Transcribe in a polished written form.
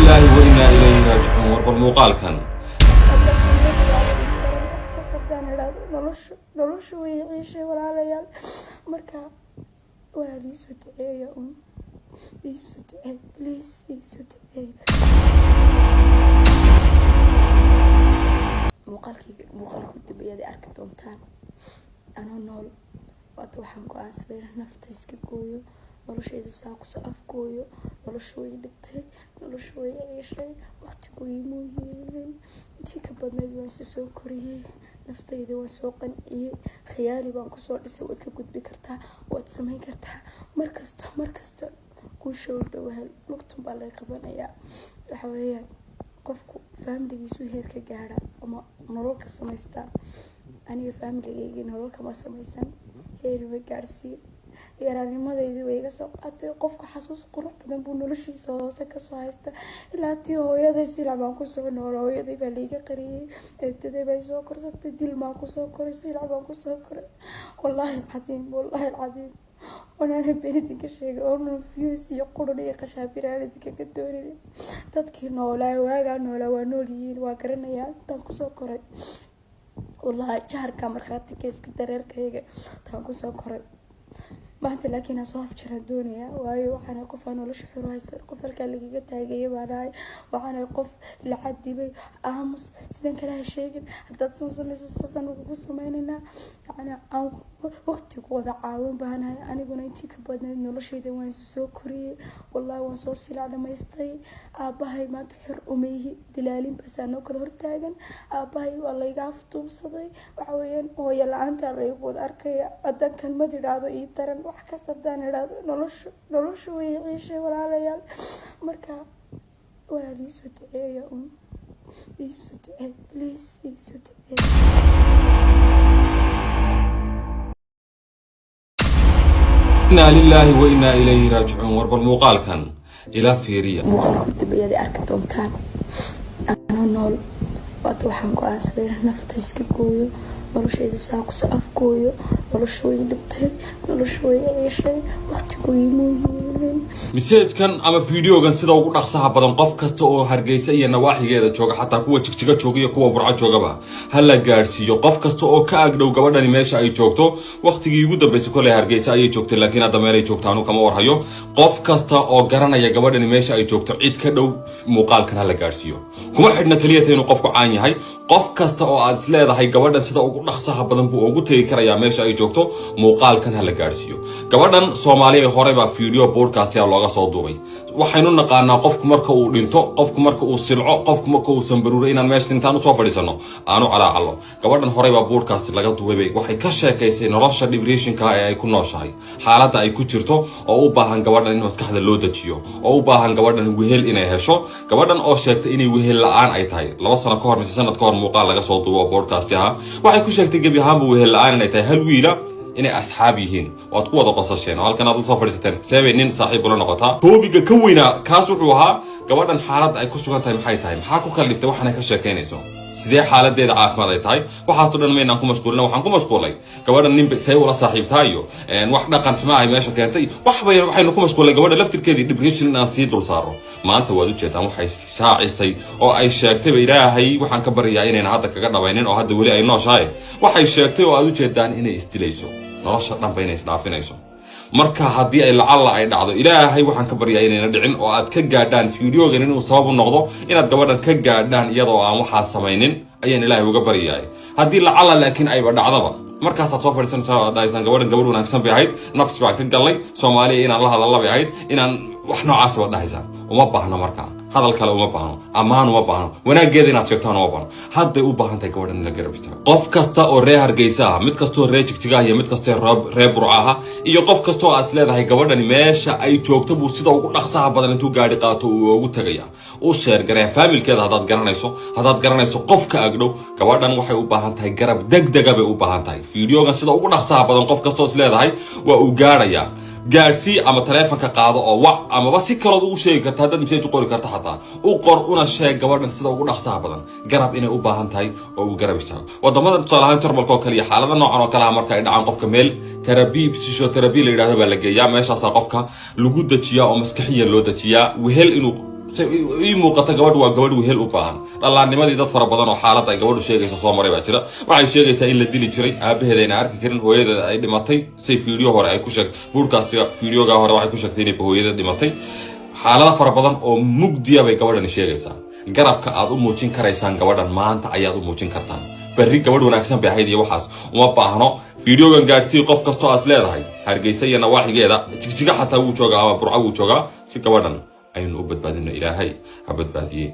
لله وإنا إليه راجعون والمقال كان noloshu way ciishay walaalayaal marka waa liisu duceeya liisu duceey please liisu duceey muuqaalku dibiyada arki doontaan anoo nool waata waxaan go'aansaday nafta iska gooyo noloshayda saa kusoo afgooyo noloshu way dhibtay noloshu way ciishay waqtigu imuu hiilin intii ka badnayd waan si soo koriyey naftayda waan soo qanciyey khiyaali baan kusoo dhisay waad ka gudbi kartaa waad samayn kartaa markasta guusha u dhowahal lugtun baa laga qabanayaa waxa weeyaan qofku faamiligiisu heer ka gaadha ama nolol ka samaystaa aniga faamiligayga nolol kama samaysan heeri way gaadhsiin yaraanimadaydi way iga soo qaatay qofka xasuus qurux badan buu noloshiisa hoose kasoo haysta ilaa tii hooyaday silac baan kusoo noolay hooyaday baa laiga qariyey eedaday bay soo korsatay dil maan kusoo koray silac baan kusoo koray wallaahi alcadiim wanaana benidinka sheegay oo fiyus iyo qurun iyo qashaabiraanidinka ka doonin dadkii noolaa waagaa noolaa waa nool yihiin waa garanayaa intaan kusoo koray wallaahi jaharka markhaati keyska dareerkayga intaan kusoo koray maanta laakiin aan soo afjiraan doonayaa waayo waxaana qof aan nolosha xuraysan qof halkaa lagaga taagaya baan ahay waxaana qof la cadibay aamus sidan kale ha sheegin haddaad san samayso saasaan ugu sameynaynaa yacni aan waqtigu wada caawin baanahay aniguna intii ka badnayd noloshayda waan soo koriyey wallaahi waan soo silac dhamaystay aabbahay maanta xor umayhi dilaalin basaa noo kala hortaagan aabbahay waa layga afduubsaday waxa weeyaan hooyo la-aantaa laygu wada arkaya haddaan kalmad idhaahdo ii daran wax kasta haddaan idhaahdo noloshu way ciishay walaalayaal marka waa liisu duceeya liisu duceey please liisu duceey إنا لله وإنا إليه راجعون والمقال كان إلى فيريا muuqaalku dibiyada arki doontaan anoo nool waata waxaan go'aansaday nafta iska gooyo noloshayda saa kusoo afgooyo noloshu way dhibtay noloshu way ciishay waqtigu imuu hiilin مسيجكن أما فيديو كان سيدا وقول أقصاها بدن قف كسته أو هرجيسة إيه نواحي جيدة جوجا حتى كوا تشجع جوجي كوا برع جوجا بها هلا جارسي قف كسته أو كأجد وجبنا نمشي أي جوجتو وقت يجود بس كل هرجيسة أي جوجت لكن هذا ما لي جوجتانو كم ورهيو قف كسته أو جرنا يجبنا نمشي أي جوجتو عيد كدو مقال كان هلا جارسيو كم حد نكليه إنه قف عاني هاي قف كسته أو أصله هذا هاي جبنا سيدا وقول أقصاها بدن بو وقول تيكرا يا مشي أي جوجتو مقال كان هلا جارسيو جبنا سومالي هربا فيديو بودكاست يا لغة صوتوي waxaynu naqaanaa qofku marka uu dhinto qofku marka uu silco qofku marka uu sanbaruuray inaan meesha intaan soo fadhiisano aanu calaacalo gabadhan horey baa podcast laga duubay waxay ka sheekaysay nolosha depression-ka ee ay ku nooshahay xaaladda ay ku jirto oo u baahan gabadhan in maskaxda loo dajiyo oo u baahan gabadhan wehel inay hesho gabadhan oo sheegtay inay wehel la'aan ay tahay 2 sano ka hor mise sanad ka hor muuqaal laga soo duubo podcast-yaha waxay ku sheegtay gabi ahaanba wehel la'aan inay tahay hal wiila inay asxaab yihiin waad ku wada qosasheen halkan aad soo fadhiisateen sabab nin saaxiib la noqota koobiga ka weyna kaas wuxuu ahaa gabadhan xaaladda ay ku sugan tahay maxay ku kaliftay waxaan ka sheekeynayso sidee xaaladeeda caafimaad ay tahay waxaas oo dhan meena ku mashquulina waxaan ku mashquulay gabadhan nin say wala saaxiibtaayo wax dhaqan xumaa ay meesha keentay waxaynu ku mashquulay gabadha laftirkeedii depression aan sii dul saaro maanta waad u jeedaan waxay shaacisay oo ay sheegtay ilaahay waxaan ka baryaa inayna hadda kaga dhabaynin oo hadda wali ay nooshahay waxay sheegtay oo aad u jeedaan inay istilayso nolosha dhanba inay isdhaafinayso marka haddii ay lacalla ay dhacdo ilaahay waxaan ka baryaa inayna dhicin oo aad ka gaadhaan fiidiyogan inuu sabab u noqdo inaad gabadhan ka gaadhaan iyadoo aan waxaa samaynin ayaan ilaahay uga baryaay haddii lacalla laakiin ayba dhacdaba markaasaad soo fadhiisanaysaa dhaaysan gabadhan gabadh wanaagsan bay ahayd nafsi baan ka gallay soomaaliya inaan la hadalla bay ahayd inaan wax noocaas ba dhahaysaan uma baahno markaa hadal kale uma baahno ammaan uma baahno wanaageeda inaad sheegtaan uma baahno hadday u baahan tahay gabadhan in la garab istaago qof kasta oo reer Hargeysa ah mid kasta oo reer Jigjiga ah iyo mid kasta oo reer Burco ah iyo qof kasta oo aad leedahay gabadhan meesha ay joogto buu sida ugu dhaqsaha badan intuu gaari qaato uu ugu tagaya oo sheer gareen familkeeda hadaad garanayso qofka agdhow gabadhan waxay u baahan tahay garab degdeg ah bay u baahan tahay fiidiyogan sida ugu dhaqsaha badan qof kasta oo leedahay waa uu gaaraya gaarsi ama telefonka qaado oo wac ama ba si kale ugu sheegi kartaa dad message qori kartaa xataa u qor una sheeg gabadhan sida ugu dhaqsaha badan garab inay u baahan tahay oo u garab istaago wadamada tusaalahan jarmalka oo kaliya xaalada noocan oo kale marka ay dhacaan qofka meel therapy psychotherapy la yiraahdo baa la geeyaa meeshaas qofka lagu dajiyaa oo maskaxiyan loo dajiyaa wehel inuu ii muuqata gabadhu waa gabadh wehel u baahan dhallaannimadii dad fara badan oo xaalad ay gabadhu sheegayso soo maray baa jira waxay sheegaysaa in la dili jiray aabaheeda ayna arki karin hooyadeeda ay dhimatay say fiidyo hore ay ku sheegtay buurkaasi fiidyoga hore waxay ku sheegtay inay hooyada dhimatay xaalada fara badan oo mugdiya bay gabadhani sheegaysaa garabka aad u muujin karaysaan gabadhan maanta ayaad u muujin kartaan berri gabadh wanaagsan bay ahayd iyo waxaas uma baahno fiidyogan gaadhsii qof kastoo aas leedahay hargeysa iyo nawaaxigeeda jigjiga xataa wuu joogaa ama burca wuu joogaa si gabadhan aynu u badbaadino ilaahay ha badbaadiyey